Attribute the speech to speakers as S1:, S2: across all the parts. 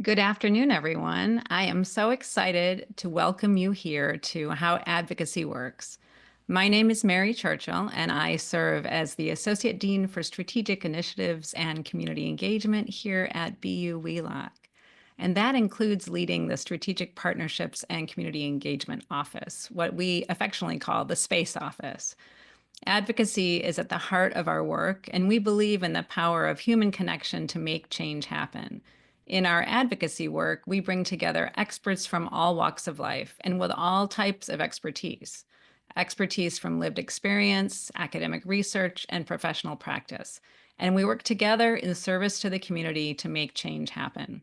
S1: Good afternoon, everyone. I am so excited to welcome you here to How Advocacy Works. My name is Mary Churchill, and I serve as the Associate Dean for Strategic Initiatives and Community Engagement here at BU Wheelock. And that includes leading the Strategic Partnerships and Community Engagement Office, what we affectionately call the SPACE Office. Advocacy is at the heart of our work, and we believe in the power of human connection to make change happen. In our advocacy work, we bring together experts from all walks of life and with all types of expertise. Expertise from lived experience, academic research, and professional practice. And we work together in service to the community to make change happen.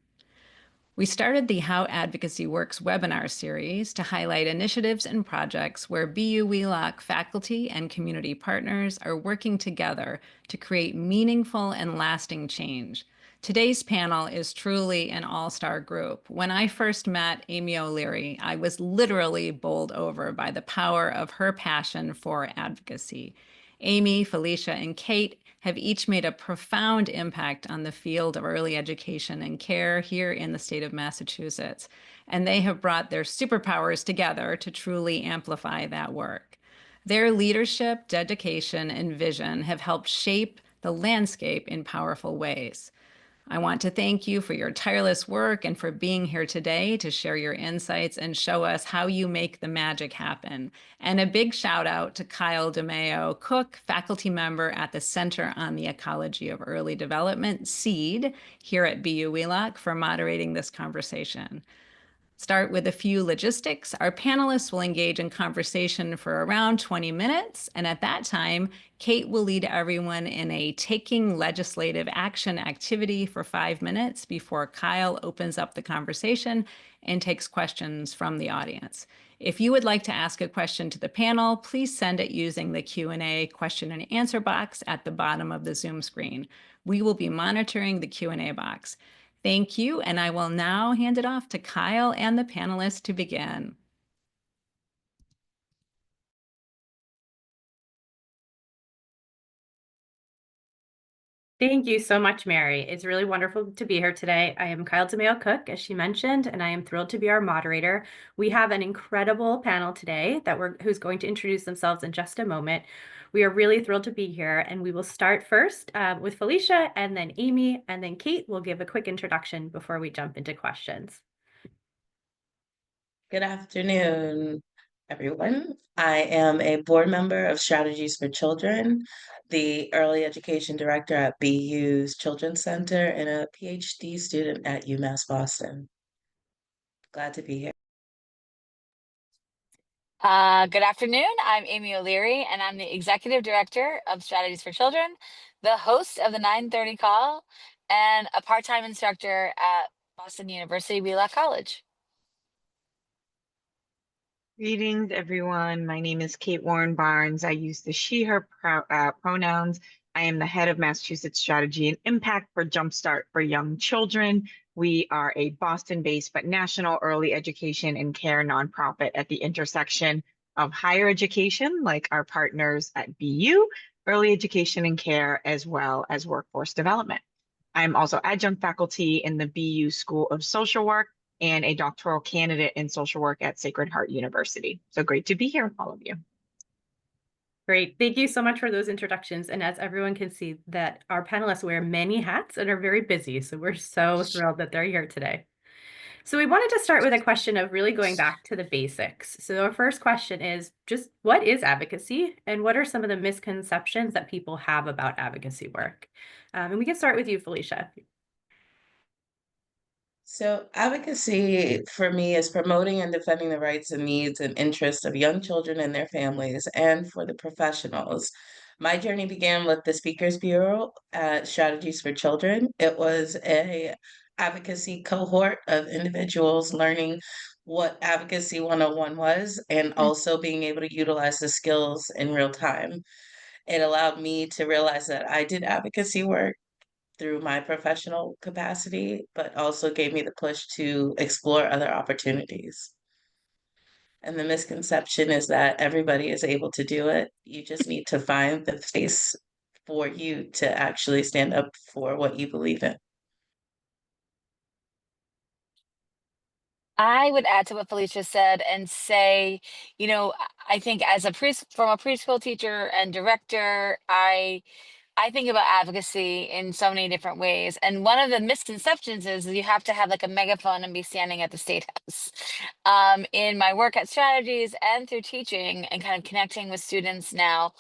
S1: We started the How Advocacy Works webinar series to highlight initiatives and projects where BU Wheelock faculty and community partners are working together to create meaningful and lasting change. Today's panel is truly an all-star group. When I first met Amy O'Leary, I was literally bowled over by the power of her passion for advocacy. Amy, Felicia, and Kate have each made a profound impact on the field of early education and care here in the state of Massachusetts, and they have brought their superpowers together to truly amplify that work. Their leadership, dedication, and vision have helped shape the landscape in powerful ways. I want to thank you for your tireless work and for being here today to share your insights and show us how you make the magic happen. And a big shout out to Kyle DeMeo Cook, faculty member at the Center on the Ecology of Early Development, SEED, here at BU Wheelock, for moderating this conversation. Start with a few logistics. Our panelists will engage in conversation for around 20 minutes, and at that time, Kate will lead everyone in a taking legislative action activity for 5 minutes before Kyle opens up the conversation and takes questions from the audience. If you would like to ask a question to the panel, please send it using the Q&A question and answer box at the bottom of the Zoom screen. We will be monitoring the Q&A box. Thank you, and I will now hand it off to Kyle and the panelists to begin.
S2: Thank you so much, Mary. It's really wonderful to be here today. I am Kyle DeMeo Cook, as she mentioned, and I am thrilled to be our moderator. We have an incredible panel today who's going to introduce themselves in just a moment. We are really thrilled to be here, and we will start first with Felicia, and then Amy, and then Kate will give a quick introduction before we jump into questions.
S3: Good afternoon, everyone. I am a board member of Strategies for Children, the early education director at BU's Children's Center, and a PhD student at UMass Boston. Glad to be here.
S4: Good afternoon. I'm Amy O'Leary, and I'm the Executive Director of Strategies for Children, the host of the 9:30 call, and a part-time instructor at Boston University Wheelock College.
S5: Greetings, everyone. My name is Kate Warren Barnes. I use the she, her pronouns. I am the head of Massachusetts Strategy and Impact for Jumpstart for Young Children. We are a Boston-based but national early education and care nonprofit at the intersection of higher education, like our partners at BU, early education and care, as well as workforce development. I'm also adjunct faculty in the BU School of Social Work and a doctoral candidate in social work at Sacred Heart University. So great to be here with all of you.
S2: Great. Thank you so much for those introductions. And as everyone can see, that our panelists wear many hats and are very busy. So we're so thrilled that they're here today. So we wanted to start with a question of really going back to the basics. So our first question is just what is advocacy and what are some of the misconceptions that people have about advocacy work? And we can start with you, Felicia.
S3: So, advocacy for me is promoting and defending the rights and needs and interests of young children and their families, and for the professionals. My journey began with the Speakers Bureau at Strategies for Children. It was a advocacy cohort of individuals learning what Advocacy 101 was and also being able to utilize the skills in real time. It allowed me to realize that I did advocacy work through my professional capacity, but also gave me the push to explore other opportunities. And the misconception is that everybody is able to do it. You just need to find the space for you to actually stand up for what you believe in.
S4: I would add to what Felicia said and say, I think as from a preschool teacher and director, I think about advocacy in so many different ways. And one of the misconceptions is you have to have like a megaphone and be standing at the state house. In my work at Strategies and through teaching and kind of connecting with students now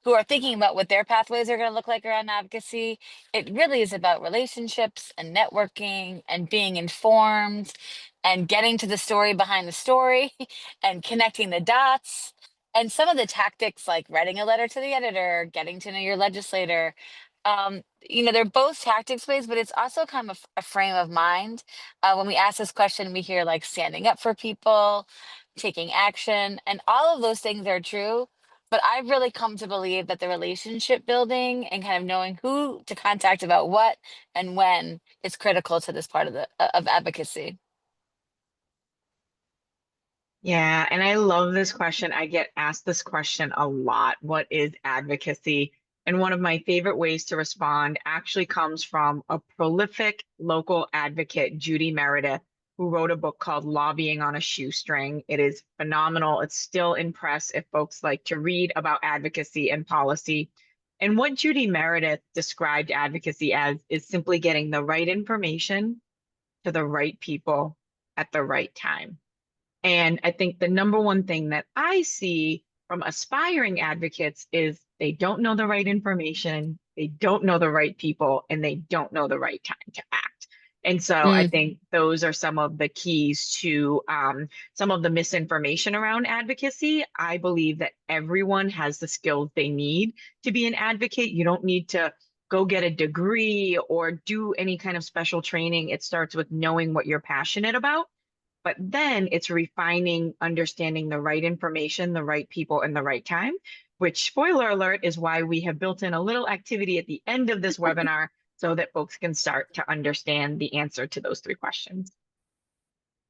S4: who are thinking about what their pathways are going to look like around advocacy, it really is about relationships and networking and being informed and getting to the story behind the story and connecting the dots. And some of the tactics like writing a letter to the editor, getting to know your legislator, they're both tactics ways, but it's also kind of a frame of mind. When we ask this question, we hear like standing up for people, taking action, and all of those things are true. But I've really come to believe that the relationship building and kind of knowing who to contact about what and when is critical to this part of of advocacy.
S5: Yeah, and I love this question. I get asked this question a lot. What is advocacy? And one of my favorite ways to respond actually comes from a prolific local advocate, Judy Meredith, who wrote a book called Lobbying on a Shoestring. It is phenomenal. It's still in press if folks like to read about advocacy and policy. And what Judy Meredith described advocacy as is simply getting the right information to the right people at the right time. And I think the number one thing that I see from aspiring advocates is they don't know the right information, they don't know the right people, and they don't know the right time to act. And so I think those are some of the keys to some of the misinformation around advocacy. I believe that everyone has the skills they need to be an advocate. You don't need to go get a degree or do any kind of special training. It starts with knowing what you're passionate about, but then it's refining, understanding the right information, the right people, and the right time, which, spoiler alert, is why we have built in a little activity at the end of this webinar so that folks can start to understand the answer to those 3 questions.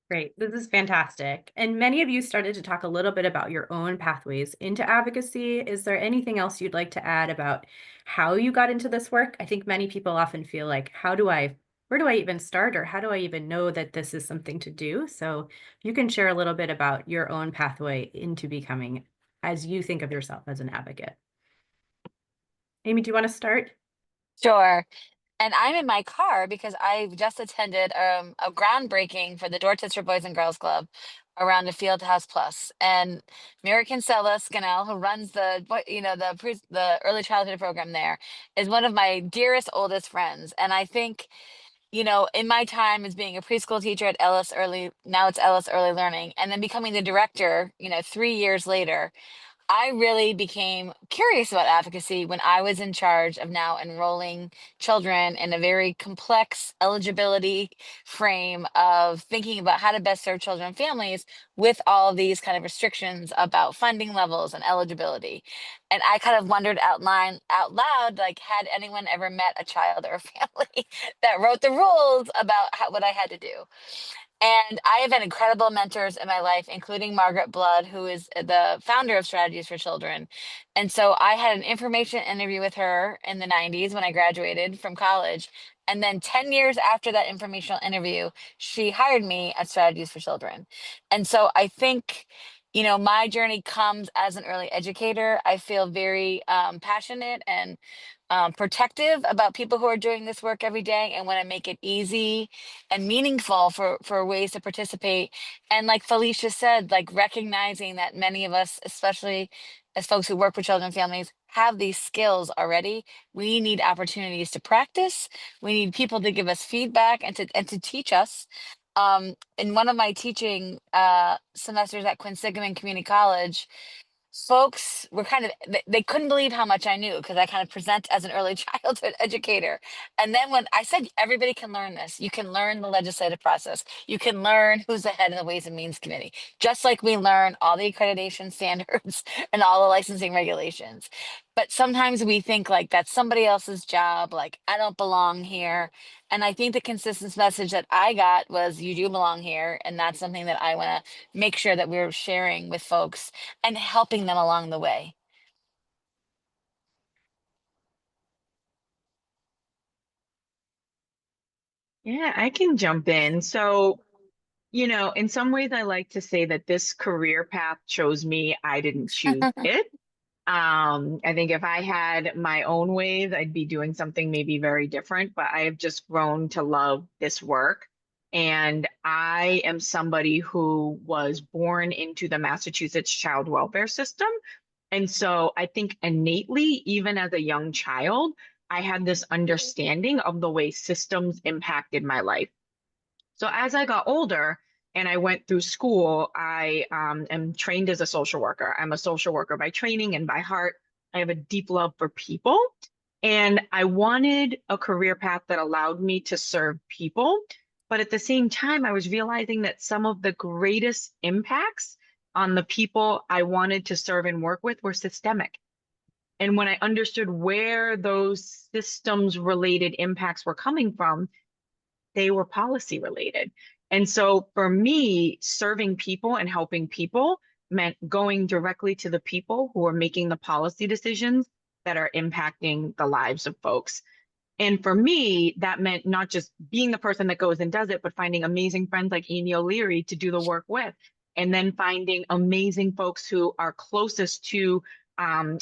S2: Great. This is fantastic. And many of you started to talk a little bit about your own pathways into advocacy. Is there anything else you'd like to add about how you got into this work? I think many people often feel like, where do I even start, or how do I even know that this is something to do? So you can share a little bit about your own pathway into becoming, as you think of yourself as an advocate. Amy, do you want to start?
S4: Sure. And I'm in my car because I just attended a groundbreaking for the Dorchester Boys and Girls Club around the Fieldhouse Plus. And Mary Kinsella Scannell, who runs the early childhood program there, is one of my dearest, oldest friends. And I think, in my time as being a preschool teacher at Ellis Early, now it's Ellis Early Learning, and then becoming the director, 3 years later, I really became curious about advocacy when I was in charge of now enrolling children in a very complex eligibility frame of thinking about how to best serve children and families with all of these kind of restrictions about funding levels and eligibility. And I kind of wondered out loud, like, had anyone ever met a child or a family that wrote the rules about what I had to do? And I have had incredible mentors in my life, including Margaret Blood, who is the founder of Strategies for Children. And so I had an information interview with her in the 90s when I graduated from college. And then 10 years after that informational interview, she hired me at Strategies for Children. And so I think, my journey comes as an early educator. I feel very passionate and protective about people who are doing this work every day, and want to make it easy and meaningful for ways to participate. And like Felicia said, like recognizing that many of us, especially as folks who work with children and families, have these skills already. We need opportunities to practice. We need people to give us feedback and to teach us. In one of my teaching semesters at Quinsigamond Community College, folks were kind of they couldn't believe how much I knew because I kind of present as an early childhood educator. And then when I said everybody can learn this, you can learn the legislative process, you can learn who's the head of the Ways and Means Committee, just like we learn all the accreditation standards and all the licensing regulations. But sometimes we think like that's somebody else's job, like I don't belong here. And I think the consistent message that I got was you do belong here. And that's something that I want to make sure that we're sharing with folks and helping them along the way.
S5: Yeah, I can jump in. So, You know, in some ways, I like to say that this career path chose me. I didn't choose it. I think if I had my own ways, I'd be doing something maybe very different, but I have just grown to love this work. And I am somebody who was born into the Massachusetts child welfare system. And so I think innately, even as a young child, I had this understanding of the way systems impacted my life. So as I got older and I went through school, I am trained as a social worker. I'm a social worker by training and by heart. I have a deep love for people. And I wanted a career path that allowed me to serve people. But at the same time, I was realizing that some of the greatest impacts on the people I wanted to serve and work with were systemic. And when I understood where those systems related impacts were coming from, they were policy related. And so for me, serving people and helping people meant going directly to the people who are making the policy decisions that are impacting the lives of folks. And for me, that meant not just being the person that goes and does it, but finding amazing friends like Amy O'Leary to do the work with, and then finding amazing folks who are closest to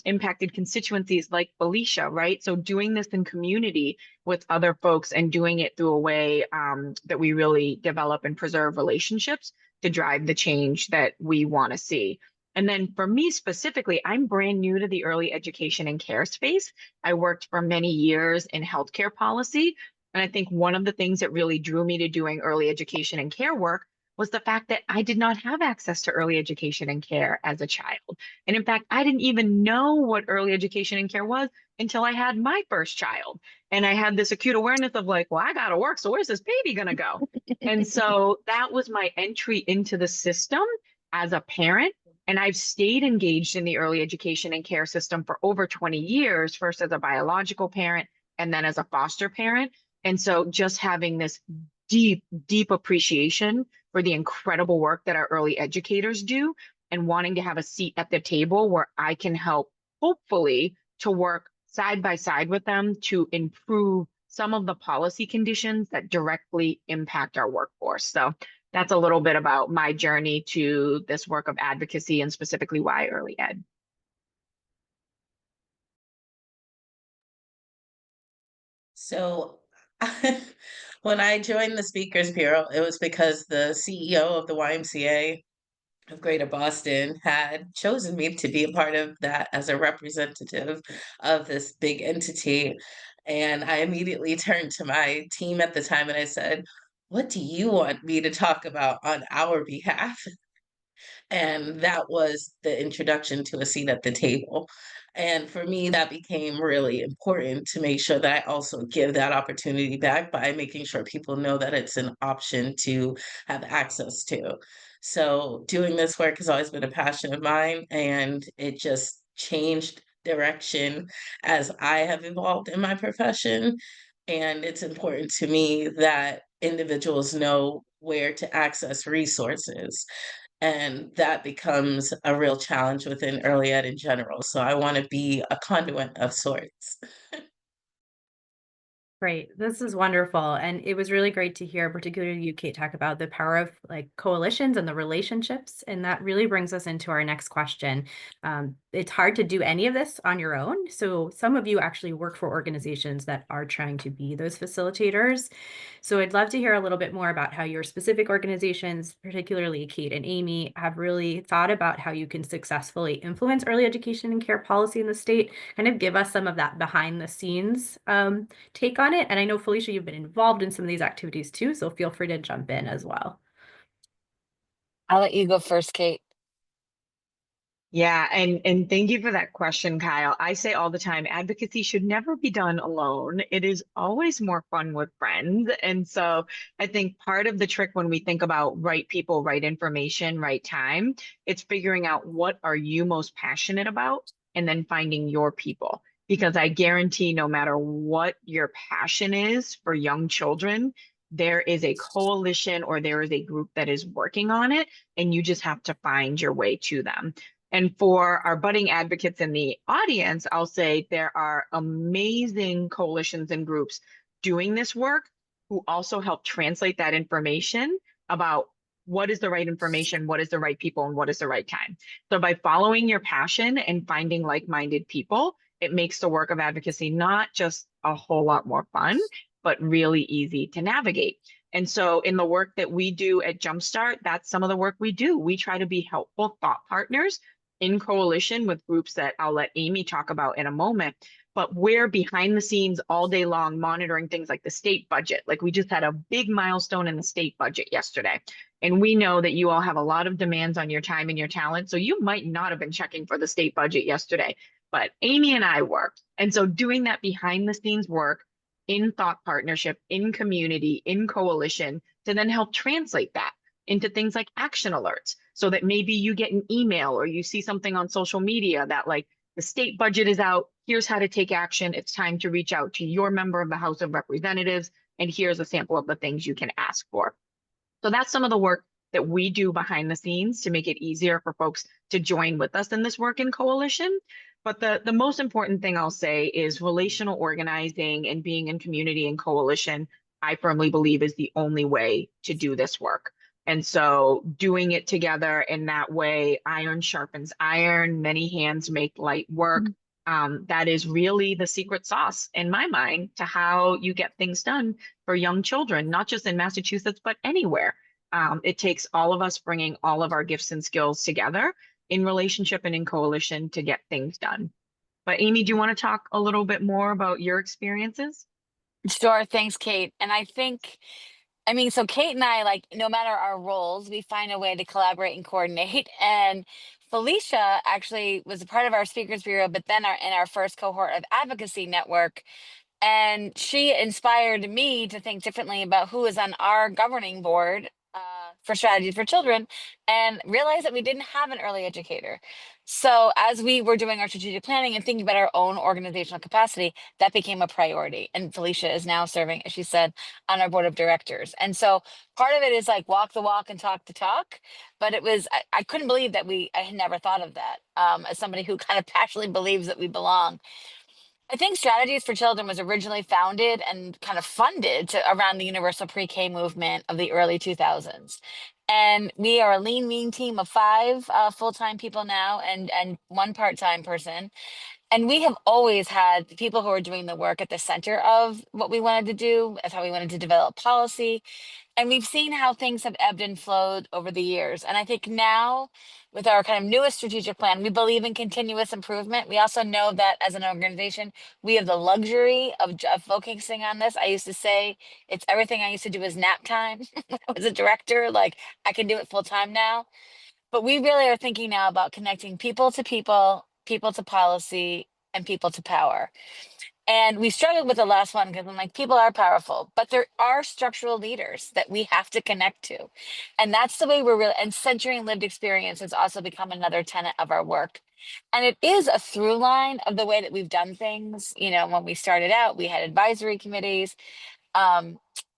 S5: impacted constituencies like Felicia, right? So doing this in community with other folks and doing it through a way that we really develop and preserve relationships to drive the change that we want to see. And then for me specifically, I'm brand new to the early education and care space. I worked for many years in healthcare policy. And I think one of the things that really drew me to doing early education and care work was the fact that I did not have access to early education and care as a child. And in fact, I didn't even know what early education and care was until I had my first child. And I had this acute awareness of like, well, I got to work. So where's this baby going to go? And so that was my entry into the system as a parent. And I've stayed engaged in the early education and care system for over 20 years, first as a biological parent and then as a foster parent. And so just having this deep, deep appreciation for the incredible work that our early educators do and wanting to have a seat at the table where I can help, hopefully, to work side by side with them to improve some of the policy conditions that directly impact our workforce. So that's a little bit about my journey to this work of advocacy and specifically why early ed.
S3: So when I joined the Speakers Bureau, it was because the CEO of the YMCA of Greater Boston had chosen me to be a part of that as a representative of this big entity. And I immediately turned to my team at the time and I said, "What do you want me to talk about on our behalf?" And that was the introduction to a seat at the table. And for me, that became really important to make sure that I also give that opportunity back by making sure people know that it's an option to have access to. So doing this work has always been a passion of mine, and it just changed direction as I have evolved in my profession. And it's important to me that individuals know where to access resources. And that becomes a real challenge within early ed in general. So I want to be a conduit of sorts.
S2: Great. This is wonderful. And it was really great to hear, particularly you, Kate, talk about the power of like coalitions and the relationships. And that really brings us into our next question. It's hard to do any of this on your own. So some of you actually work for organizations that are trying to be those facilitators. So I'd love to hear a little bit more about how your specific organizations, particularly Kate and Amy, have really thought about how you can successfully influence early education and care policy in the state. Kind of give us some of that behind the scenes take on it. And I know, Felicia, you've been involved in some of these activities too, so feel free to jump in as well.
S4: I'll let you go first, Kate.
S5: Yeah, and thank you for that question, Kyle. I say all the time, advocacy should never be done alone. It is always more fun with friends. And so I think part of the trick when we think about right people, right information, right time, it's figuring out what are you most passionate about and then finding your people. Because I guarantee no matter what your passion is for young children, there is a coalition or there is a group that is working on it, and you just have to find your way to them. And for our budding advocates in the audience, I'll say there are amazing coalitions and groups doing this work who also help translate that information about what is the right information, what is the right people, and what is the right time. So by following your passion and finding like-minded people, it makes the work of advocacy not just a whole lot more fun, but really easy to navigate. And so in the work that we do at Jumpstart, that's some of the work we do. We try to be helpful thought partners in coalition with groups that I'll let Amy talk about in a moment. But we're behind the scenes all day long monitoring things like the state budget. Like we just had a big milestone in the state budget yesterday. And we know that you all have a lot of demands on your time and your talent. So you might not have been checking for the state budget yesterday, but Amy and I worked. And so doing that behind the scenes work in thought partnership, in community, in coalition, to then help translate that into things like action alerts, so that maybe you get an email or you see something on social media that like the state budget is out, here's how to take action. It's time to reach out to your member of the House of Representatives, and here's a sample of the things you can ask for. So that's some of the work that we do behind the scenes to make it easier for folks to join with us in this work in coalition. But the most important thing I'll say is relational organizing and being in community and coalition, I firmly believe is the only way to do this work. And so doing it together in that way, iron sharpens iron, many hands make light work. That is really the secret sauce in my mind to how you get things done for young children, not just in Massachusetts, but anywhere. It takes all of us bringing all of our gifts and skills together in relationship and in coalition to get things done. But Amy, do you want to talk a little bit more about your experiences?
S4: Sure. Thanks, Kate. And I think, I mean, so Kate and I, like, no matter our roles, we find a way to collaborate and coordinate. And Felicia actually was a part of our speakers bureau, but then in our first cohort of advocacy network. And she inspired me to think differently about who is on our governing board for Strategies for Children, and realized that we didn't have an early educator. So as we were doing our strategic planning and thinking about our own organizational capacity, that became a priority. And Felicia is now serving, as she said, on our board of directors. And so part of it is like walk the walk and talk the talk. But it was, I couldn't believe that I had never thought of that as somebody who kind of passionately believes that we belong. I think Strategies for Children was originally founded and kind of funded around the universal pre-K movement of the early 2000s. And we are a lean, mean team of 5 full-time people now and 1 part-time person. And we have always had the people who are doing the work at the center of what we wanted to do. That's how we wanted to develop policy. And we've seen how things have ebbed and flowed over the years. And I think now, with our kind of newest strategic plan, we believe in continuous improvement. We also know that as an organization, we have the luxury of focusing on this. I used to say it's everything I used to do is nap time when I was a director. Like I can do it full time now. But we really are thinking now about connecting people to people, people to policy, and people to power. And we struggled with the last one because I'm like, people are powerful, but there are structural leaders that we have to connect to. And that's the way we're really, and centering lived experience has also become another tenet of our work. And it is a through line of the way that we've done things. You know, when we started out, we had advisory committees,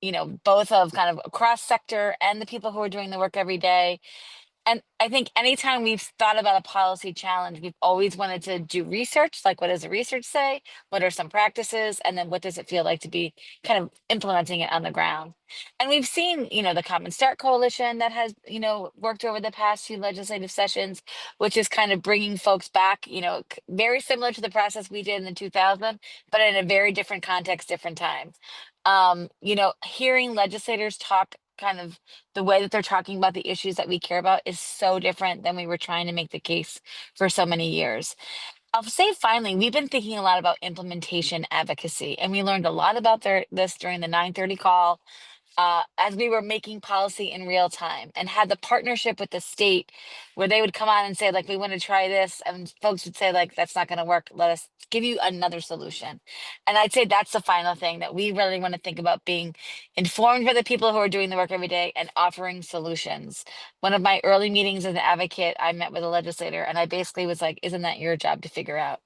S4: you know, both of kind of across sector and the people who are doing the work every day. And I think anytime we've thought about a policy challenge, we've always wanted to do research, like what does the research say? What are some practices? And then what does it feel like to be kind of implementing it on the ground? And we've seen, you know, the Common Start Coalition that has, you know, worked over the past few legislative sessions, which is kind of bringing folks back, you know, very similar to the process we did in the 2000, but in a very different context, different time. You know, hearing legislators talk kind of the way that they're talking about the issues that we care about is so different than we were trying to make the case for so many years. I'll say finally, we've been thinking a lot about implementation advocacy, and we learned a lot about this during the 9:30 call as we were making policy in real time, and had the partnership with the state where they would come on and say, like, we want to try this. And folks would say, like, that's not going to work. Let us give you another solution. And I'd say that's the final thing that we really want to think about, being informed by the people who are doing the work every day and offering solutions. One of my early meetings as an advocate, I met with a legislator and I basically was like, isn't that your job to figure out?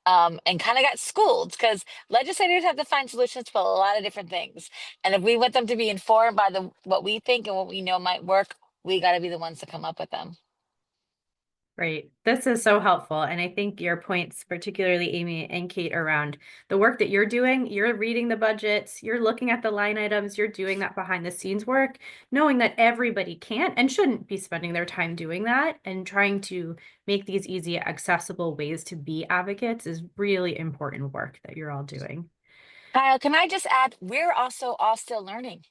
S4: And kind of got schooled because legislators have to find solutions for a lot of different things. And if we want them to be informed by what we think and what we know might work, we got to be the ones to come up with them.
S2: Right. This is so helpful. And I think your points, particularly Amy and Kate, around the work that you're doing, you're reading the budgets, you're looking at the line items, you're doing that behind the scenes work, knowing that everybody can't and shouldn't be spending their time doing that, and trying to make these easy, accessible ways to be advocates is really important work that you're all doing.
S4: Kyle, can I just add, we're also all still learning,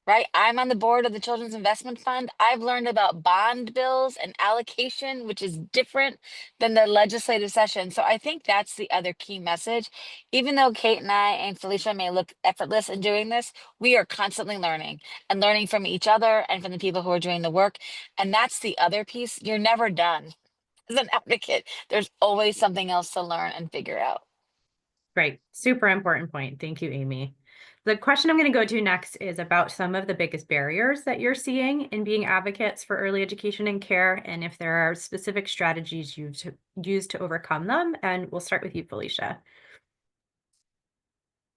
S4: right? I'm on the board of the Children's Investment Fund. I've learned about bond bills and allocation, which is different than the legislative session. So I think that's the other key message. Even though Kate and I and Felicia may look effortless in doing this, we are constantly learning and learning from each other and from the people who are doing the work. And that's the other piece. You're never done. As an advocate, there's always something else to learn and figure out.
S2: Great. Super important point. Thank you, Amy. The question I'm going to go to next is about some of the biggest barriers that you're seeing in being advocates for early education and care, and if there are specific strategies you've used to overcome them. And we'll start with you, Felicia.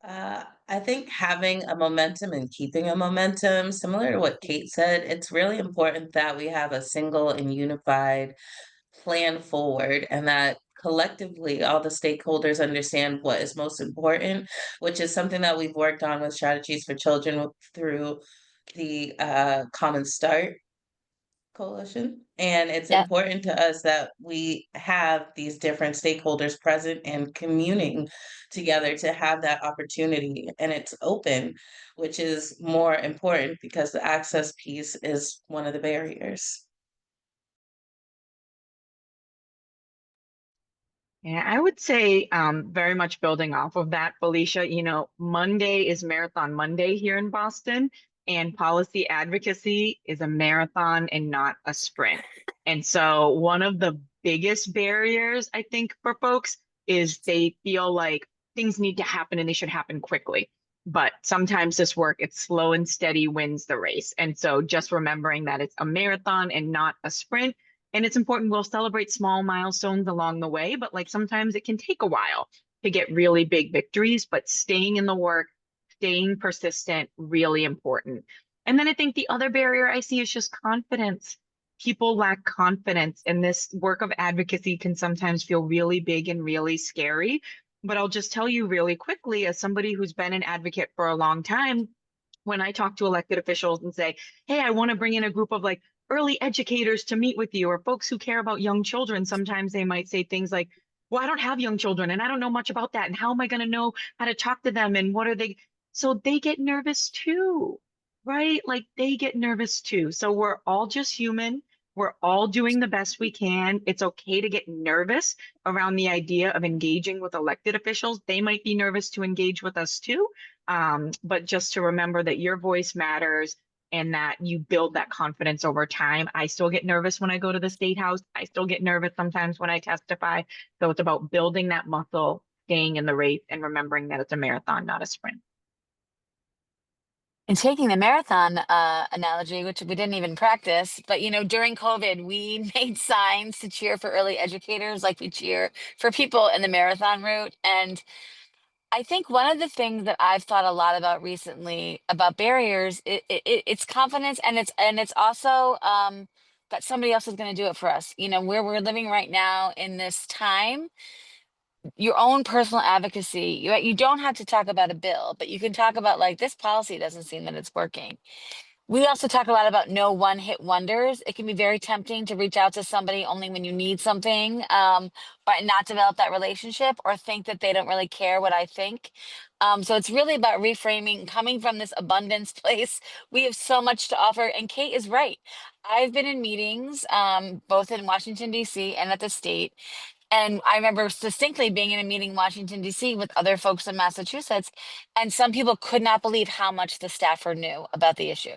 S3: I think having a momentum and keeping a momentum, similar to what Kate said, it's really important that we have a single and unified plan forward and that collectively all the stakeholders understand what is most important, which is something that we've worked on with Strategies for Children through the Common Start Coalition. And it's
S4: Yeah.
S3: important to us that we have these different stakeholders present and communing together to have that opportunity. And it's open, which is more important because the access piece is one of the barriers.
S5: Yeah, I would say very much building off of that, Felicia, Monday is Marathon Monday here in Boston, and policy advocacy is a marathon and not a sprint. And so one of the biggest barriers, I think, for folks is they feel like things need to happen and they should happen quickly. But sometimes this work, it's slow and steady wins the race. And so just remembering that it's a marathon and not a sprint, and it's important we'll celebrate small milestones along the way, but like sometimes it can take a while to get really big victories, but staying in the work, staying persistent, really important. And then I think the other barrier I see is just confidence. People lack confidence, and this work of advocacy can sometimes feel really big and really scary. But I'll just tell you really quickly, as somebody who's been an advocate for a long time, when I talk to elected officials and say, hey, I want to bring in a group of like early educators to meet with you, or folks who care about young children, sometimes they might say things like, well, I don't have young children and I don't know much about that. And how am I going to know how to talk to them? And what are they? So they get nervous too, right? Like they get nervous too. So we're all just human. We're all doing the best we can. It's okay to get nervous around the idea of engaging with elected officials. They might be nervous to engage with us too. But just to remember that your voice matters and that you build that confidence over time. I still get nervous when I go to the state house. I still get nervous sometimes when I testify. So it's about building that muscle, staying in the race, and remembering that it's a marathon, not a sprint.
S4: And taking the marathon analogy, which we didn't even practice, but during COVID, we made signs to cheer for early educators, like we cheer for people in the marathon route. And I think one of the things that I've thought a lot about recently about barriers, it's confidence, and it's also that somebody else is going to do it for us. Where we're living right now in this time, your own personal advocacy. You don't have to talk about a bill, but you can talk about like this policy doesn't seem that it's working. We also talk a lot about no one hit wonders. It can be very tempting to reach out to somebody only when you need something, but not develop that relationship or think that they don't really care what I think. So it's really about reframing, coming from this abundance place. We have so much to offer. And Kate is right. I've been in meetings, both in Washington, D.C. and at the state. And I remember distinctly being in a meeting in Washington, D.C. with other folks in Massachusetts, and some people could not believe how much the staffer knew about the issue.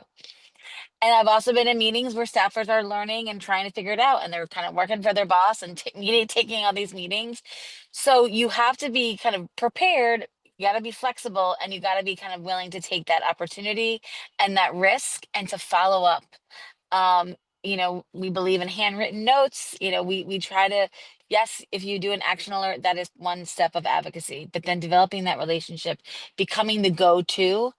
S4: And I've also been in meetings where staffers are learning and trying to figure it out, and they're kind of working for their boss and taking all these meetings. So you have to be kind of prepared. You got to be flexible, and you got to be kind of willing to take that opportunity and that risk and to follow up. We believe in handwritten notes. We try to, yes, if you do an action alert, that is one step of advocacy, but then developing that relationship, becoming the go-to.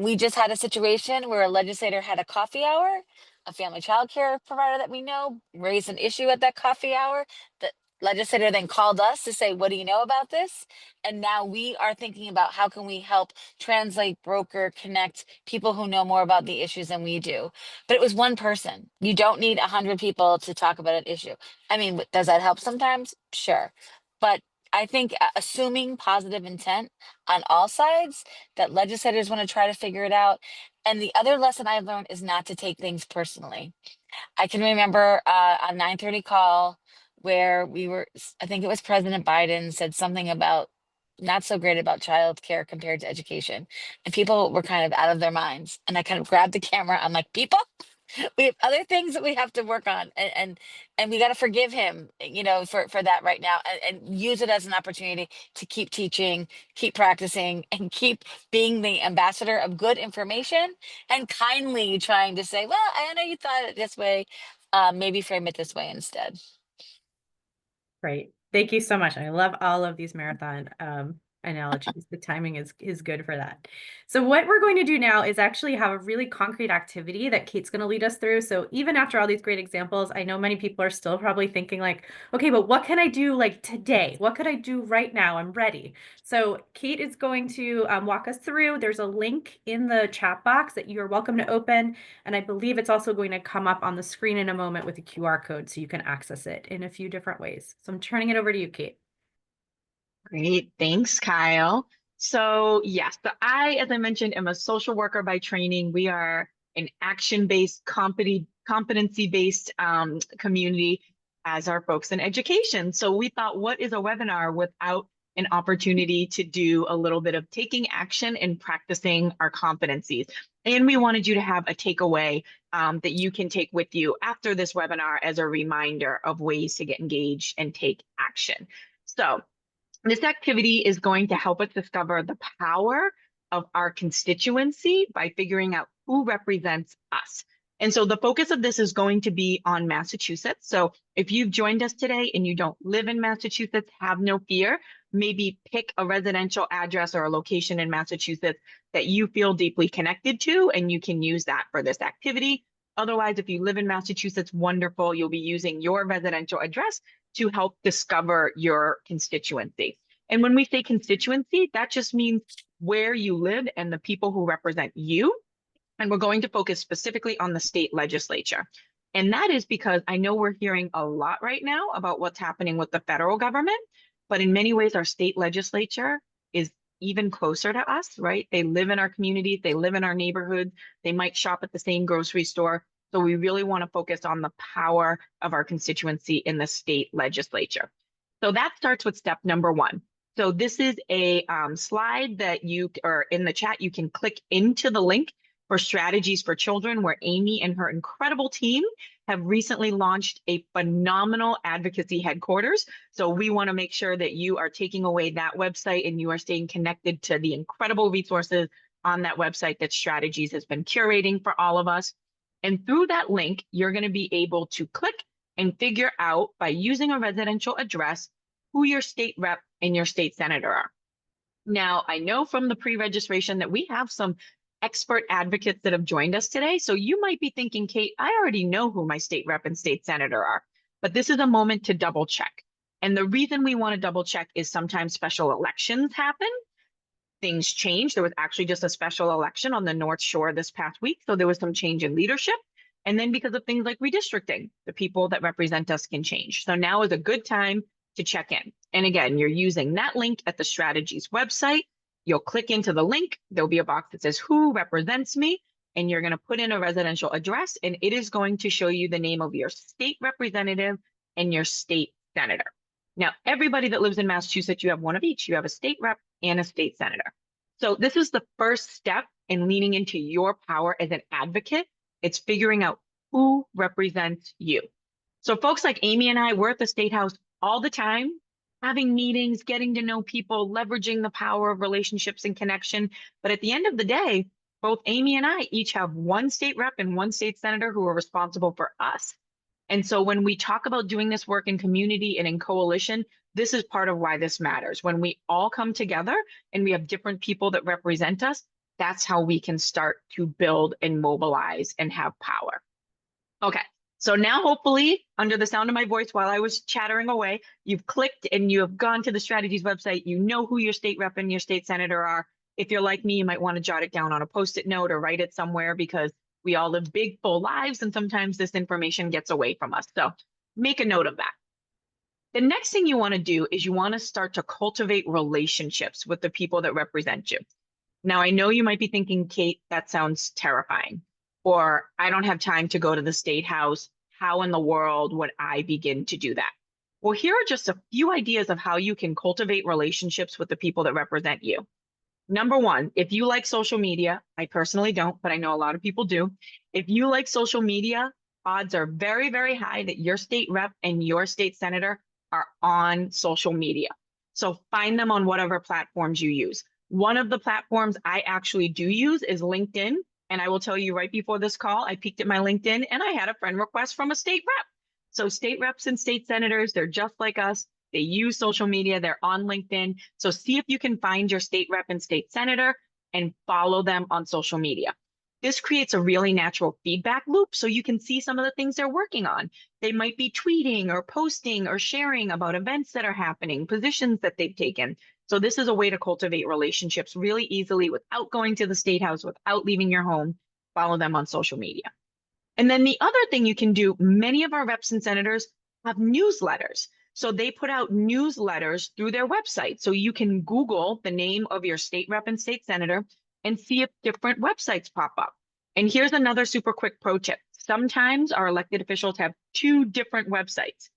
S4: We just had a situation where a legislator had a coffee hour a family childcare provider that we know raised an issue at that coffee hour. The legislator then called us to say, what do you know about this? And now we are thinking about how can we help translate, broker, connect people who know more about the issues than we do. But it was one person. You don't need 100 people to talk about an issue. I mean, does that help sometimes? Sure. But I think assuming positive intent on all sides, that legislators want to try to figure it out. And the other lesson I've learned is not to take things personally. I can remember a 9:30 call where I think it was President Biden said something about not so great about childcare compared to education. And people were kind of out of their minds. And I kind of grabbed the camera. I'm like, people, we have other things that we have to work on, and we got to forgive him, for that right now, and use it as an opportunity to keep teaching, keep practicing, and keep being the ambassador of good information, and kindly trying to say, well, I know you thought it this way, maybe frame it this way instead.
S2: Great. Thank you so much. I love all of these marathon analogies. The timing is good for that. So what we're going to do now is actually have a really concrete activity that Kate's going to lead us through. So even after all these great examples, I know many people are still probably thinking like, okay, but what can I do like today? What could I do right now? I'm ready. So Kate is going to walk us through. There's a link in the chat box that you're welcome to open. And I believe it's also going to come up on the screen in a moment with a QR code so you can access it in a few different ways. So I'm turning it over to you, Kate.
S5: Great. Thanks, Kyle. So yes, as I mentioned, am a social worker by training. We are an action-based, competency-based community as our folks in education. So we thought, what is a webinar without an opportunity to do a little bit of taking action and practicing our competencies? And we wanted you to have a takeaway that you can take with you after this webinar as a reminder of ways to get engaged and take action. So this activity is going to help us discover the power of our constituency by figuring out who represents us. And so the focus of this is going to be on Massachusetts. So if you've joined us today and you don't live in Massachusetts, have no fear. Maybe pick a residential address or a location in Massachusetts that you feel deeply connected to, and you can use that for this activity. Otherwise, if you live in Massachusetts, wonderful. You'll be using your residential address to help discover your constituency. And when we say constituency, that just means where you live and the people who represent you. And we're going to focus specifically on the state legislature. And that is because I know we're hearing a lot right now about what's happening with the federal government, but in many ways, our state legislature is even closer to us, right? They live in our communities, they live in our neighborhoods, they might shop at the same grocery store. So we really want to focus on the power of our constituency in the state legislature. So that starts with step number one. So this is a slide that or in the chat, you can click into the link for Strategies for Children, where Amy and her incredible team have recently launched a phenomenal advocacy headquarters. So we want to make sure that you are taking away that website and you are staying connected to the incredible resources on that website that Strategies has been curating for all of us. And through that link, you're going to be able to click and figure out, by using a residential address, who your state rep and your state senator are. Now, I know from the pre-registration that we have some expert advocates that have joined us today. So you might be thinking, Kate, I already know who my state rep and state senator are, but this is a moment to double check. And the reason we want to double check is sometimes special elections happen. Things change. There was actually just a special election on the North Shore this past week. So there was some change in leadership. And then because of things like redistricting, the people that represent us can change. So now is a good time to check in. And again, you're using that link at the Strategies website. You'll click into the link. There'll be a box that says who represents me, and you're going to put in a residential address, and it is going to show you the name of your state representative and your state senator. Now, everybody that lives in Massachusetts, you have one of each. You have a state rep and a state senator. So this is the first step in leaning into your power as an advocate. It's figuring out who represents you. So folks like Amy and I, we're at the State House all the time, having meetings, getting to know people, leveraging the power of relationships and connection. But at the end of the day, both Amy and I each have one state rep and one state senator who are responsible for us. And so when we talk about doing this work in community and in coalition, this is part of why this matters. When we all come together and we have different people that represent us, that's how we can start to build and mobilize and have power. Okay. So now hopefully under the sound of my voice while I was chattering away, you've clicked and you have gone to the strategies website. You know who your state rep and your state senator are. If you're like me, you might want to jot it down on a Post-it note or write it somewhere because we all live big, full lives and sometimes this information gets away from us. So make a note of that. The next thing you want to do is you want to start to cultivate relationships with the people that represent you. Now, I know you might be thinking, Kate, that sounds terrifying, or I don't have time to go to the state house. How in the world would I begin to do that? Well, here are just a few ideas of how you can cultivate relationships with the people that represent you. Number one, if you like social media, I personally don't, but I know a lot of people do. If you like social media, odds are very, very high that your state rep and your state senator are on social media. So find them on whatever platforms you use. One of the platforms I actually do use is LinkedIn. And I will tell you right before this call, I peeked at my LinkedIn and I had a friend request from a state rep. So state reps and state senators, they're just like us. They use social media, they're on LinkedIn. So see if you can find your state rep and state senator and follow them on social media. This creates a really natural feedback loop so you can see some of the things they're working on. They might be tweeting or posting or sharing about events that are happening, positions that they've taken. So this is a way to cultivate relationships really easily without going to the state house, without leaving your home. Follow them on social media. And then the other thing you can do, many of our reps and senators have newsletters. So they put out newsletters through their website. So you can Google the name of your state rep and state senator and see if different websites pop up. And here's another super quick pro tip. Sometimes our elected officials have two different websites.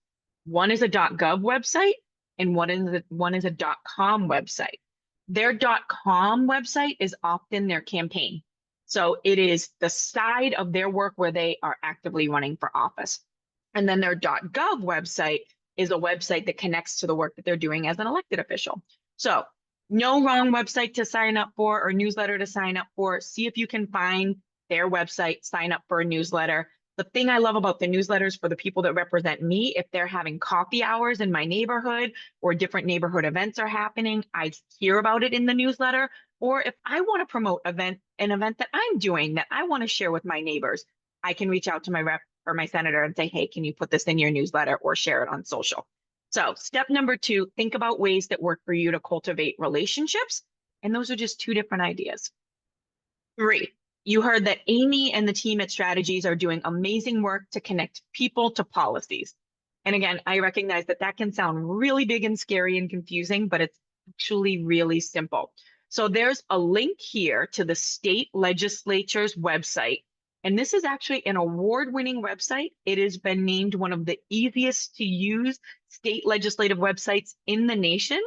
S5: One is a .gov website and one is a .com website. Their .com website is often their campaign. So it is the side of their work where they are actively running for office. And then their .gov website is a website that connects to the work that they're doing as an elected official. So no wrong website to sign up for or newsletter to sign up for. See if you can find their website, sign up for a newsletter. The thing I love about the newsletters for the people that represent me, if they're having coffee hours in my neighborhood or different neighborhood events are happening, I hear about it in the newsletter. Or if I want to promote an event that I'm doing that I want to share with my neighbors, I can reach out to my rep or my senator and say, hey, can you put this in your newsletter or share it on social? So step number 2, think about ways that work for you to cultivate relationships. And those are just 2 different ideas. 3, you heard that Amy and the team at Strategies are doing amazing work to connect people to policies. And again, I recognize that that can sound really big and scary and confusing, but it's actually really simple. So there's a link here to the state legislature's website. And this is actually an award-winning website. It has been named one of the easiest to use state legislative websites in the nation.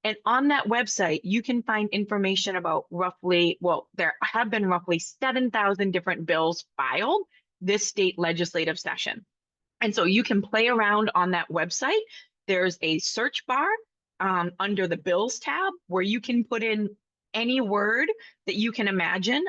S5: And on that website, you can find information about there have been roughly 7,000 different bills filed this state legislative session. And so you can play around on that website. There's a search bar under the bills tab where you can put in any word that you can imagine.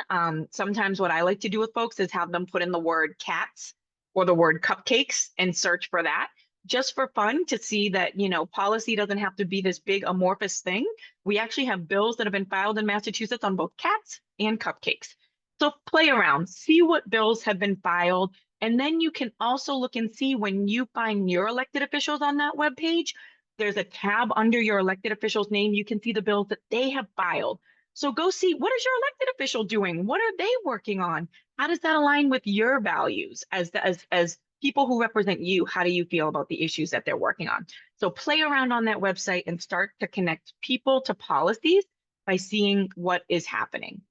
S5: Sometimes what I like to do with folks is have them put in the word cats or the word cupcakes and search for that, just for fun, to see that, policy doesn't have to be this big amorphous thing. We actually have bills that have been filed in Massachusetts on both cats and cupcakes. So play around, see what bills have been filed. And then you can also look and see when you find your elected officials on that webpage, there's a tab under your elected official's name. You can see the bills that they have filed. So go see, what is your elected official doing? What are they working on? How does that align with your values as people who represent you? How do you feel about the issues that they're working on? So play around on that website and start to connect people to policies by seeing what is happening.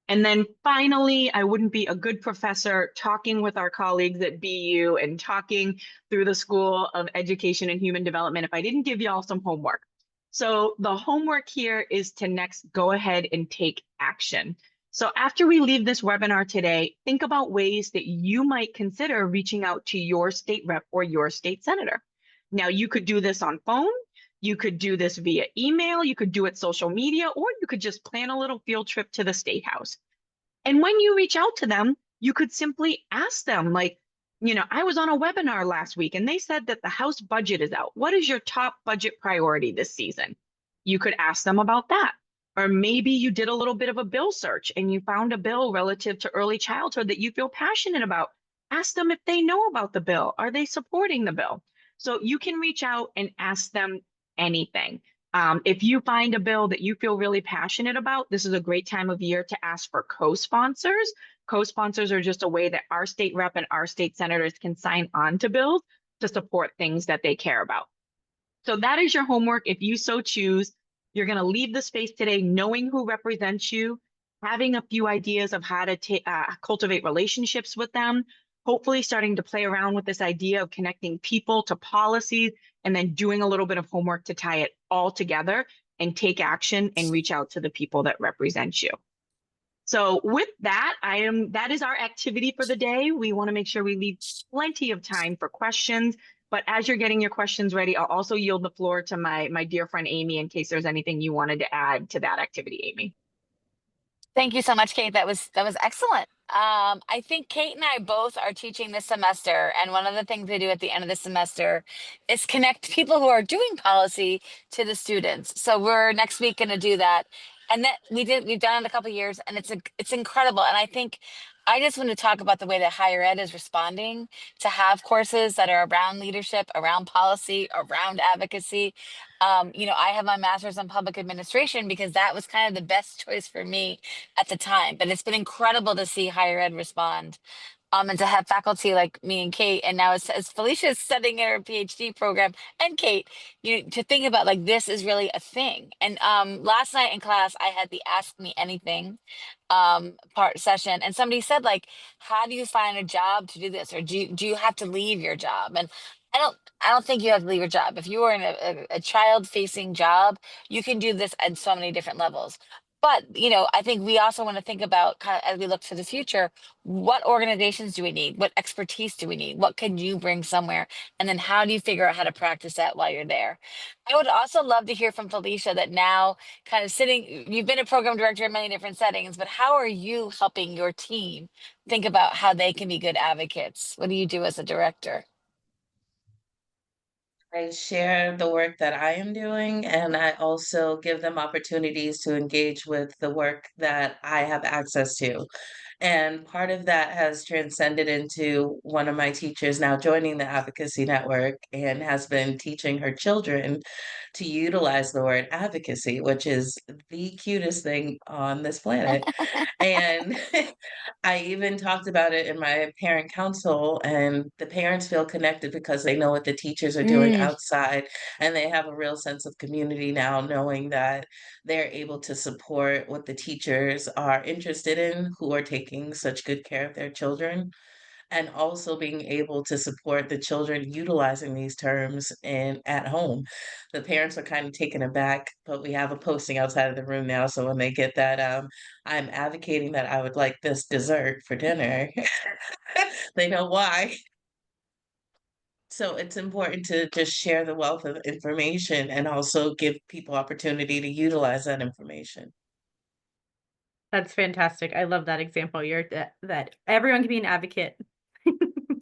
S5: And then finally, I wouldn't be a good professor talking with our colleagues at BU and talking through the School of Education and Human Development if I didn't give you all some homework. So the homework here is to next go ahead and take action. So after we leave this webinar today, think about ways that you might consider reaching out to your state rep or your state senator. Now, you could do this on phone. You could do this via email, you could do it social media, or you could just plan a little field trip to the State House. And when you reach out to them, you could simply ask them, like, I was on a webinar last week and they said that the House budget is out. What is your top budget priority this season? You could ask them about that. Or maybe you did a little bit of a bill search and you found a bill relative to early childhood that you feel passionate about. ask them if they know about the bill. Are they supporting the bill? So you can reach out and ask them anything. If you find a bill that you feel really passionate about, this is a great time of year to ask for co-sponsors. Co-sponsors are just a way that our state rep and our state senators can sign on to bills to support things that they care about. So that is your homework. If you so choose, you're going to leave the space today knowing who represents you, having a few ideas of how to cultivate relationships with them, hopefully starting to play around with this idea of connecting people to policies, and then doing a little bit of homework to tie it all together and take action and reach out to the people that represent you. So with that, that is our activity for the day. We want to make sure we leave plenty of time for questions. But as you're getting your questions ready, I'll also yield the floor to my dear friend Amy in case there's anything you wanted to add to that activity, Amy.
S4: Thank you so much, Kate. That was excellent. I think Kate and I both are teaching this semester, and one of the things we do at the end of the semester is connect people who are doing policy to the students. So we're next week going to do that, and that we've done it a couple of years, and it's incredible. And I think I just want to talk about the way that higher ed is responding to have courses that are around leadership, around policy, around advocacy. I have my master's in public administration because that was kind of the best choice for me at the time. But it's been incredible to see higher ed respond. And to have faculty like me and Kate, and now as Felicia is studying in her PhD program, and Kate, to think about like this is really a thing. And last night in class, I had the Ask Me Anything part session, and somebody said like, how do you find a job to do this, or do you have to leave your job? And I don't think you have to leave your job. If you are in a child facing job, you can do this at so many different levels. But I think we also want to think about, kind of as we look to the future, what organizations do we need? What expertise do we need? What can you bring somewhere? And then how do you figure out how to practice that while you're there? I would also love to hear from Felicia that now kind of you've been a program director in many different settings, but how are you helping your team think about how they can be good advocates? What do you do as a director?
S3: I share the work that I am doing, and I also give them opportunities to engage with the work that I have access to. And part of that has transcended into one of my teachers now joining the Advocacy Network and has been teaching her children to utilize the word advocacy, which is the cutest thing on this planet. And I even talked about it in my parent council, and the parents feel connected because they know what the teachers are doing
S4: Mm.
S3: outside, and they have a real sense of community now, knowing that they're able to support what the teachers are interested in, who are taking such good care of their children, and also being able to support the children utilizing these terms in at home. The parents are kind of taken aback, but we have a posting outside of the room now, so when they get that, I'm advocating that I would like this dessert for dinner, they know why. So it's important to just share the wealth of information and also give people opportunity to utilize that information.
S2: That's fantastic. I love that example. That everyone can be an advocate.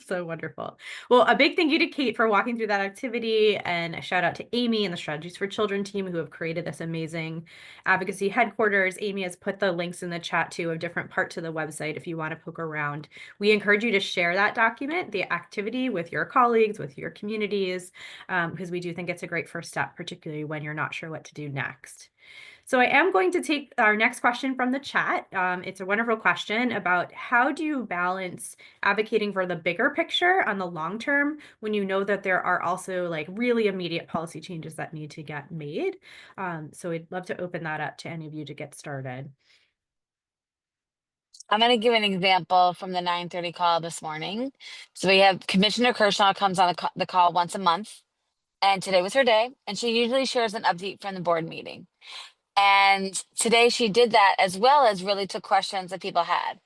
S2: So wonderful. Well, a big thank you to Kate for walking through that activity, and a shout out to Amy and the Strategies for Children team who have created this amazing advocacy headquarters. Amy has put the links in the chat too of different parts of the website if you want to poke around. We encourage you to share that document, the activity, with your colleagues, with your communities, because we do think it's a great first step, particularly when you're not sure what to do next. So I am going to take our next question from the chat. It's a wonderful question about how do you balance advocating for the bigger picture on the long term when you know that there are also like really immediate policy changes that need to get made. So I'd love to open that up to any of you to get started.
S4: I'm going to give an example from the 9:30 call this morning. So we have Commissioner Kershaw comes on the call once a month, and today was her day, and she usually shares an update from the board meeting. And today she did that, as well as really took questions that people had.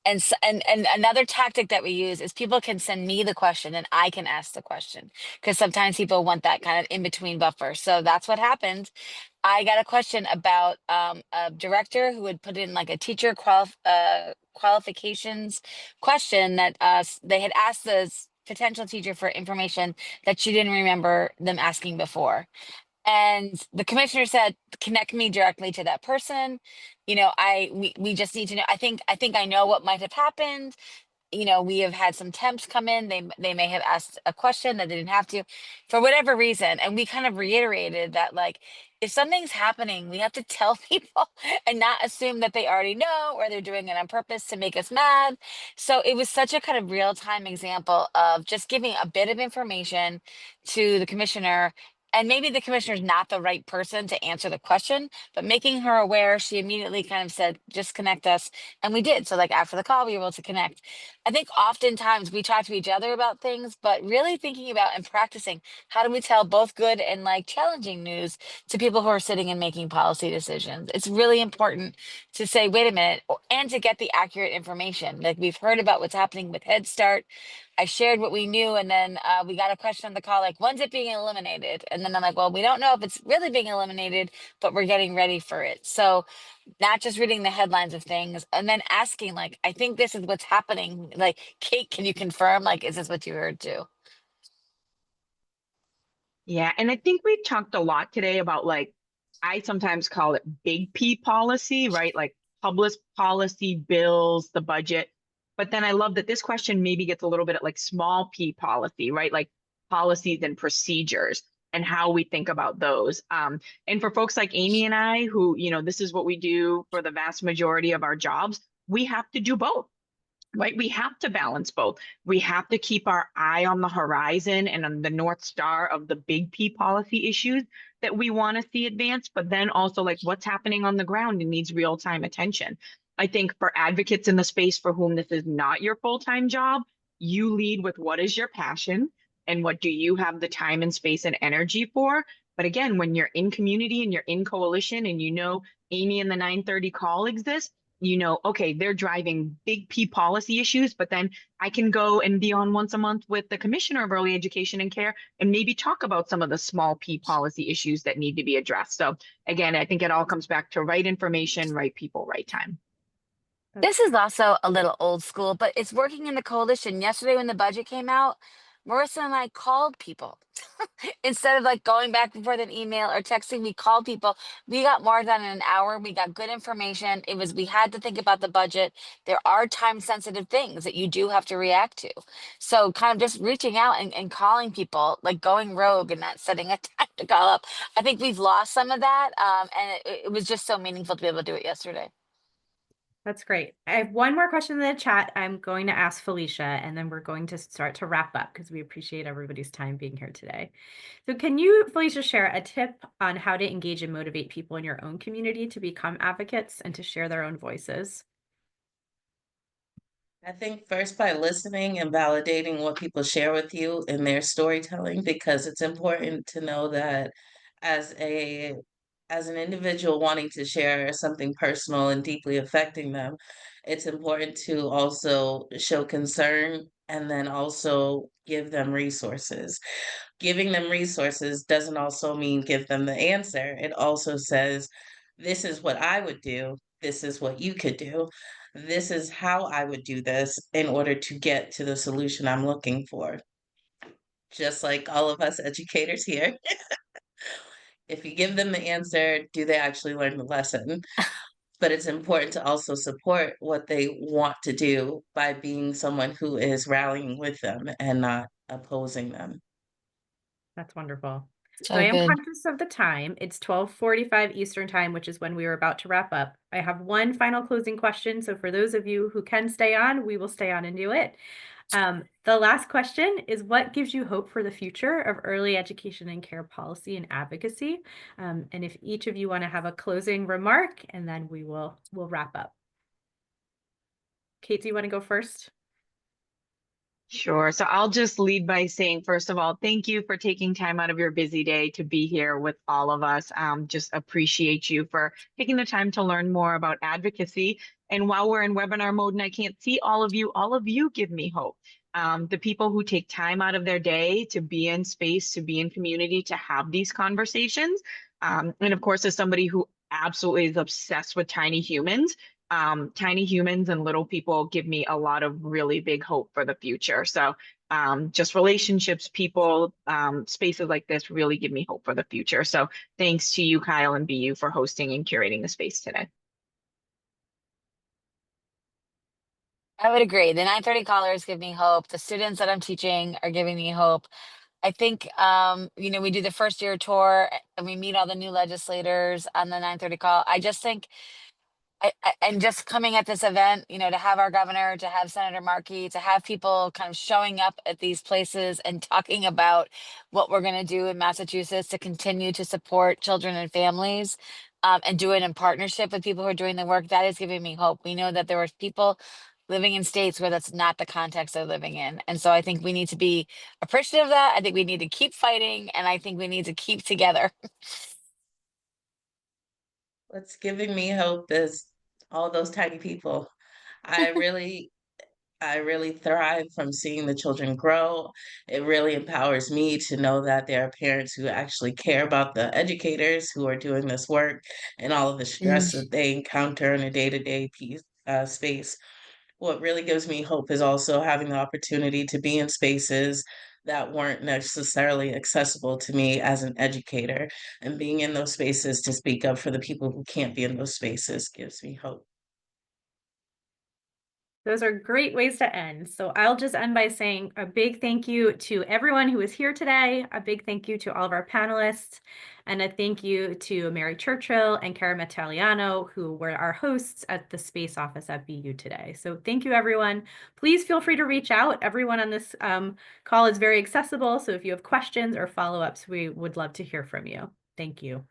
S4: And another tactic that we use is people can send me the question and I can ask the question, because sometimes people want that kind of in between buffer. So that's what happened. I got a question about a director who had put in like a teacher qualifications question that they had asked the potential teacher for information that she didn't remember them asking before. And the commissioner said, connect me directly to that person. We just need to know. I think I know what might have happened. we have had some temps come in. They may have asked a question that they didn't have to, for whatever reason, and we kind of reiterated that, like, if something's happening, we have to tell people and not assume that they already know or they're doing it on purpose to make us mad. So it was such a kind of real time example of just giving a bit of information to the commissioner. And maybe the commissioner's not the right person to answer the question, but making her aware, she immediately kind of said, just connect us. And we did. So, like, after the call, we were able to connect. I think oftentimes we talk to each other about things, but really thinking about and practicing how do we tell both good and like challenging news to people who are sitting and making policy decisions. It's really important to say, wait a minute, and to get the accurate information. Like, we've heard about what's happening with Head Start. I shared what we knew, and then we got a question on the call, like, when's it being eliminated? And then I'm like, well, we don't know if it's really being eliminated, but we're getting ready for it. So not just reading the headlines of things and then asking, like, I think this is what's happening. Like, Kate, can you confirm? Like, is this what you heard too?
S5: Yeah, and I think we talked a lot today about, like, I sometimes call it big P policy, right? Like public policy, bills, the budget. But then I love that this question maybe gets a little bit at like small P policy, right? Like policies and procedures and how we think about those. And for folks like Amy and I, who, this is what we do for the vast majority of our jobs, we have to do both. Right? We have to balance both. We have to keep our eye on the horizon and on the North Star of the big P policy issues that we want to see advanced, but then also like what's happening on the ground and needs real-time attention. I think for advocates in the space for whom this is not your full-time job, you lead with what is your passion and what do you have the time and space and energy for. But again, when you're in community and you're in coalition and Amy and the 930 call exists, okay, they're driving big P policy issues, but then I can go and be on once a month with the Commissioner of Early Education and Care and maybe talk about some of the small P policy issues that need to be addressed. So again, I think it all comes back to right information, right people, right time.
S4: This is also a little old school, but it's working in the coalition. Yesterday, when the budget came out, Marissa and I called people instead of like going back and forth an email or texting. We called people. We got more done in an hour. We got good information. We had to think about the budget. There are time sensitive things that you do have to react to. So, kind of just reaching out and calling people, like going rogue and not setting a time to call up. I think we've lost some of that. And it was just so meaningful to be able to do it yesterday.
S2: That's great. I have one more question in the chat. I'm going to ask Felicia, and then we're going to start to wrap up because we appreciate everybody's time being here today. So can you, Felicia, share a tip on how to engage and motivate people in your own community to become advocates and to share their own voices?
S3: I think first by listening and validating what people share with you in their storytelling, because it's important to know that as an individual wanting to share something personal and deeply affecting them, it's important to also show concern and then also give them resources. Giving them resources doesn't also mean give them the answer. It also says, this is what I would do. This is what you could do. This is how I would do this in order to get to the solution I'm looking for. Just like all of us educators here. If you give them the answer, do they actually learn the lesson? But it's important to also support what they want to do by being someone who is rallying with them and not opposing them.
S2: That's wonderful.
S4: So
S2: So I am
S4: good.
S2: conscious of the time. It's 12:45 Eastern time, which is when we were about to wrap up. I have one final closing question. So for those of you who can stay on, we will stay on and do it. The last question is, what gives you hope for the future of early education and care policy and advocacy? And if each of you want to have a closing remark, and then we'll wrap up. Kate, do you want to go first?
S5: Sure. So I'll just lead by saying, first of all, thank you for taking time out of your busy day to be here with all of us. Just appreciate you for taking the time to learn more about advocacy. And while we're in webinar mode and I can't see all of you give me hope. The people who take time out of their day to be in space, to be in community, to have these conversations. And of course, as somebody who absolutely is obsessed with tiny humans, tiny humans and little people give me a lot of really big hope for the future. So just relationships, people, spaces like this really give me hope for the future. So thanks to you, Kyle and BU, for hosting and curating the space today.
S4: I would agree. The 9:30 callers give me hope. The students that I'm teaching are giving me hope. I think, we do the first year tour and we meet all the new legislators on the 9:30 call. I just think and just coming at this event, to have our governor, to have Senator Markey, to have people kind of showing up at these places and talking about what we're going to do in Massachusetts to continue to support children and families, and do it in partnership with people who are doing the work, that is giving me hope. We know that there are people living in states where that's not the context they're living in. And so I think we need to be appreciative of that. I think we need to keep fighting, and I think we need to keep together.
S3: What's giving me hope is all those tiny people. I really I really thrive from seeing the children grow. It really empowers me to know that there are parents who actually care about the educators who are doing this work and all of the stress
S4: Mm.
S3: that they encounter in a day-to-day space. What really gives me hope is also having the opportunity to be in spaces that weren't necessarily accessible to me as an educator, and being in those spaces to speak up for the people who can't be in those spaces gives me hope.
S2: Those are great ways to end. So I'll just end by saying a big thank you to everyone who is here today, a big thank you to all of our panelists, and a thank you to Mary Churchill and Cara Metaliano, who were our hosts at the Space Office at BU today. So thank you, everyone. Please feel free to reach out. Everyone on this call is very accessible. So if you have questions or follow-ups, we would love to hear from you. Thank you.